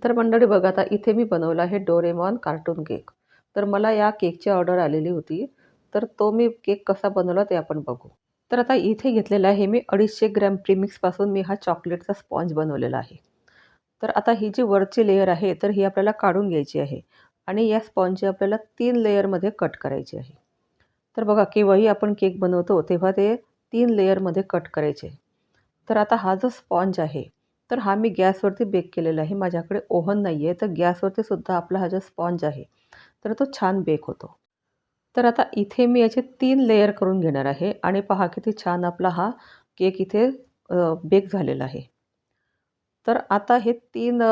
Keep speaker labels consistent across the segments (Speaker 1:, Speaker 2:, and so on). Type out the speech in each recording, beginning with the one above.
Speaker 1: तर मंडळी बघा, आता इथे मी बनवला आहे डोरेमॉन कार्टून केक. तर मला या केकची ऑर्डर आलेली होती. तर तो मी केक कसा बनवला ते आपण बघू. तर आता इथे घेतलेला आहे मी 250 ग्रॅम प्रीमिक्सपासून मी हा चॉकलेटचा स्पॉन्ज बनवलेला आहे. तर आता ही जी वरची लेयर आहे तर ही आपल्याला काढून घ्यायची आहे आणि या स्पॉन्जची आपल्याला 3 लेयरमध्ये कट करायची आहे. तर बघा, केव्हाही आपण केक बनवतो तेव्हा ते 3 लेयरमध्ये कट करायचे. तर आता हा जो स्पॉन्ज आहे, तर हा मी गॅसवरती बेक केलेला आहे. माझ्याकडे ओव्हन नाही आहे, तर गॅसवरती सुद्धा आपला हा जो स्पॉन्ज आहे, तर तो छान बेक होतो. तर आता इथे मी याचे 3 लेयर करून घेणार आहे आणि पहा किती छान आपला हा केक इथे बेक झालेला आहे. तर आता हे 3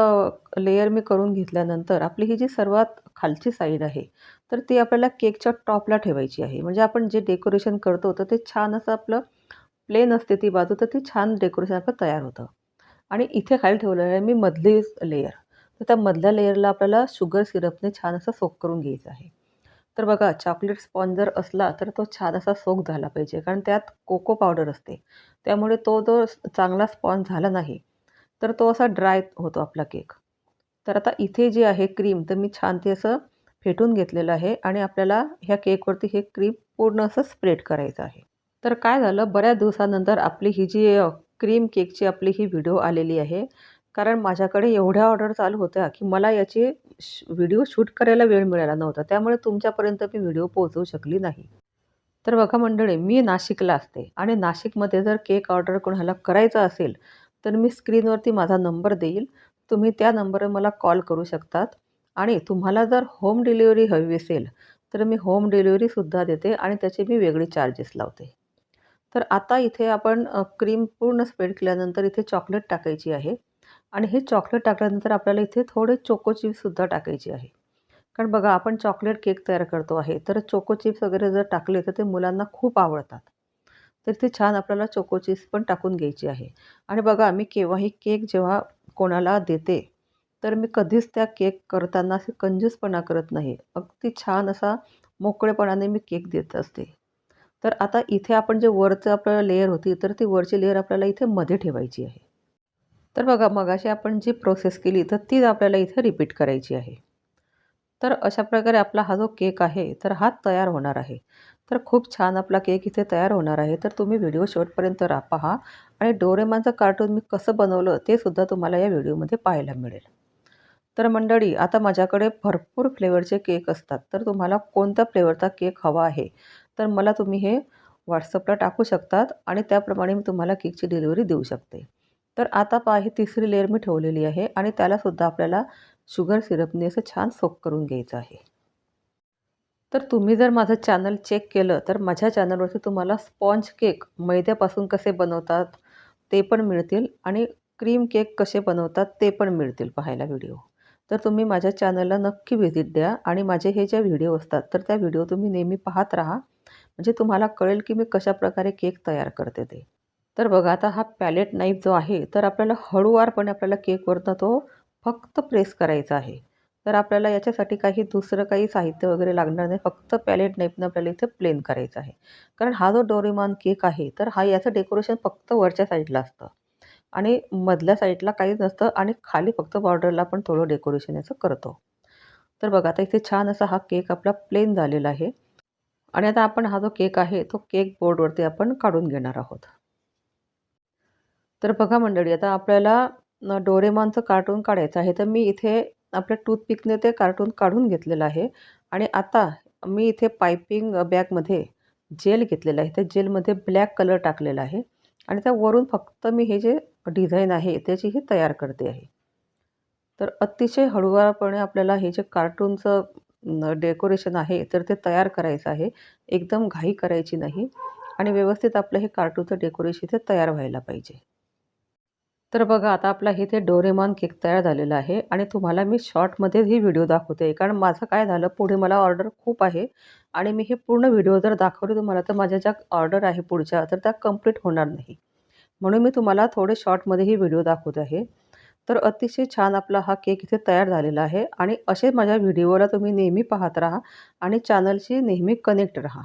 Speaker 1: लेयर मी करून घेतल्यानंतर आपली ही जी सर्वात खालची साईड आहे, तर ती आपल्याला केकच्या टॉपला ठेवायची आहे. म्हणजे आपण जे डेकोरेशन करतो, तर ते छान असं आपलं प्लेन असते ती बाजू, तर ती छान डेकोरेशन आपलं तयार होतं. आणि इथे खाली ठेवलेलं आहे मी मधली लेयर. तर त्या मधल्या लेयरला आपल्याला शुगर सिरपने छान असं सोक करून घ्यायचं आहे. तर बघा, चॉकलेट स्पॉन्ज जर असला तर तो छान असा सोक झाला पाहिजे, कारण त्यात कोको पावडर असते. त्यामुळे तो जो चांगला स्पॉन्ज झाला नाही, तर तो असा ड्राय होतो आपला केक. तर आता इथे जी आहे क्रीम, तर मी छान ते असं फेटून घेतलेलं आहे आणि आपल्याला ह्या केकवरती हे क्रीम पूर्ण असं स्प्रेड करायचं आहे. तर काय झालं, बऱ्याच दिवसानंतर आपली ही जी क्रीम केकची आपली ही व्हिडिओ आलेली आहे. कारण माझ्याकडे एवढ्या ऑर्डर चालू होत्या, की मला याची व्हिडिओ शूट करायला वेळ मिळाला नव्हता. त्यामुळे तुमच्यापर्यंत मी व्हिडिओ पोहोचवू शकली नाही. तर बघा मंडळी, मी नाशिकला असते आणि नाशिकमध्ये जर केक ऑर्डर कोणाला करायचा असेल, तर मी स्क्रीनवरती माझा नंबर देईल. तुम्ही त्या नंबरवर मला कॉल करू शकतात आणि तुम्हाला जर होम डिलिव्हरी हवी असेल, तर मी होम डिलिव्हरीसुद्धा देते आणि त्याचे मी वेगळे चार्जेस लावते. तर आता इथे आपण क्रीम पूर्ण स्प्रेड केल्यानंतर इथे चॉकलेट टाकायची आहे आणि हे चॉकलेट टाकल्यानंतर आपल्याला इथे थोडे चोको चिप्ससुद्धा टाकायची आहे. कारण बघा, आपण चॉकलेट केक तयार करतो आहे, तर चोको चिप्स वगैरे जर टाकले तर ते मुलांना खूप आवडतात. तर ते छान आपल्याला चोको चिप्स पण टाकून घ्यायची आहे. आणि बघा, मी केव्हाही केक जेव्हा कोणाला देते, तर मी कधीच त्या केक करताना असे कंजूसपणा करत नाही. अगदी छान असा मोकळेपणाने मी केक देत असते. तर आता इथे आपण जे वरचं आपल्याला लेयर होती, तर ती वरची लेयर आपल्याला इथे मध्ये ठेवायची आहे. तर बघा, मगाशी आपण जी प्रोसेस केली, तर तीच आपल्याला इथे रिपीट करायची आहे. तर अशा प्रकारे आपला हा जो केक आहे, तर हा तयार होणार आहे. तर खूप छान आपला केक इथे तयार होणार आहे. तर तुम्ही व्हिडिओ शेवटपर्यंत पहा आणि डोरेमॉनचं कार्टून मी कसं बनवलं ते सुद्धा तुम्हाला या व्हिडिओमध्ये पाहायला मिळेल. तर मंडळी, आता माझ्याकडे भरपूर फ्लेवरचे केक असतात. तर तुम्हाला कोणत्या फ्लेवरचा केक हवा आहे, तर मला तुम्ही हे WhatsAppला टाकू शकतात आणि त्याप्रमाणे मी तुम्हाला केकची डिलिव्हरी देऊ शकते. तर आता पहा, ही तिसरी लेयर मी ठेवलेली आहे आणि त्यालासुद्धा आपल्याला शुगर सिरपने असं छान सोक करून घ्यायचं आहे. तर तुम्ही जर माझं चॅनल चेक केलं, तर माझ्या चॅनलवरती तुम्हाला स्पॉन्ज केक मैद्यापासून कसे बनवतात ते पण मिळतील आणि क्रीम केक कसे बनवतात ते पण मिळतील पाहायला व्हिडिओ. तर तुम्ही माझ्या चॅनलला नक्की व्हिजिट द्या आणि माझे हे जे व्हिडिओ असतात, तर त्या व्हिडिओ तुम्ही नेहमी पाहत राहा. म्हणजे तुम्हाला कळेल की मी कशाप्रकारे केक तयार करते ते. तर बघा, आता हा पॅलेट नाईफ जो आहे, तर आपल्याला हळूवारपणे आपल्याला केकवरनं तो फक्त प्रेस करायचा आहे. तर आपल्याला याच्यासाठी दुसरं काही साहित्य वगैरे लागणार नाही. फक्त पॅलेट नाईफनं आपल्याला इथे प्लेन करायचं आहे. कारण हा जो डोरेमॉन केक आहे, तर हा याचं डेकोरेशन फक्त वरच्या साईडला असतं आणि मधल्या साईडला काहीच नसतं आणि खाली फक्त बॉर्डरला आपण थोडं डेकोरेशन याचं करतो. तर बघा, आता इथे छान असा हा केक आपला प्लेन झालेला आहे आणि आता आपण हा जो केक आहे, तो केक बोर्डवरती आपण काढून घेणार आहोत. तर बघा मंडळी, आता आपल्याला डोरेमॉनचं कार्टून काढायचं आहे. तर मी इथे आपल्या टूथपिकने ते कार्टून काढून घेतलेलं आहे आणि आता मी इथे पायपिंग बॅगमध्ये जेल घेतलेलं आहे. त्या जेलमध्ये ब्लॅक कलर टाकलेला आहे आणि त्या वरून फक्त मी हे जे डिझाईन आहे त्याची ही तयार करते आहे. तर अतिशय हळूवारपणे आपल्याला हे जे कार्टूनचं डेकोरेशन आहे, तर ते तयार करायचं आहे. एकदम घाई करायची नाही आणि व्यवस्थित आपलं हे कार्टूनचं डेकोरेशन इथे तयार व्हायला पाहिजे. तर बघा, आता आपला इथे डोरेमॉन केक तयार झालेला आहे आणि तुम्हाला मी शॉर्टमध्ये ही व्हिडिओ दाखवते. कारण माझं काय झालं, पुढे मला ऑर्डर खूप आहे आणि मी हे पूर्ण व्हिडिओ जर दाखवले तुम्हाला, तर माझ्या ज्या ऑर्डर आहे पुढच्या, तर त्या कंप्लीट होणार नाही. म्हणून मी तुम्हाला थोडे शॉर्टमध्ये ही व्हिडिओ दाखवत आहे. तर अतिशय छान आपला हा केक इथे तयार झालेला आहे आणि असे माझ्या व्हिडिओला तुम्ही नेहमी पाहत राहा आणि चॅनलशी नेहमी कनेक्ट राहा.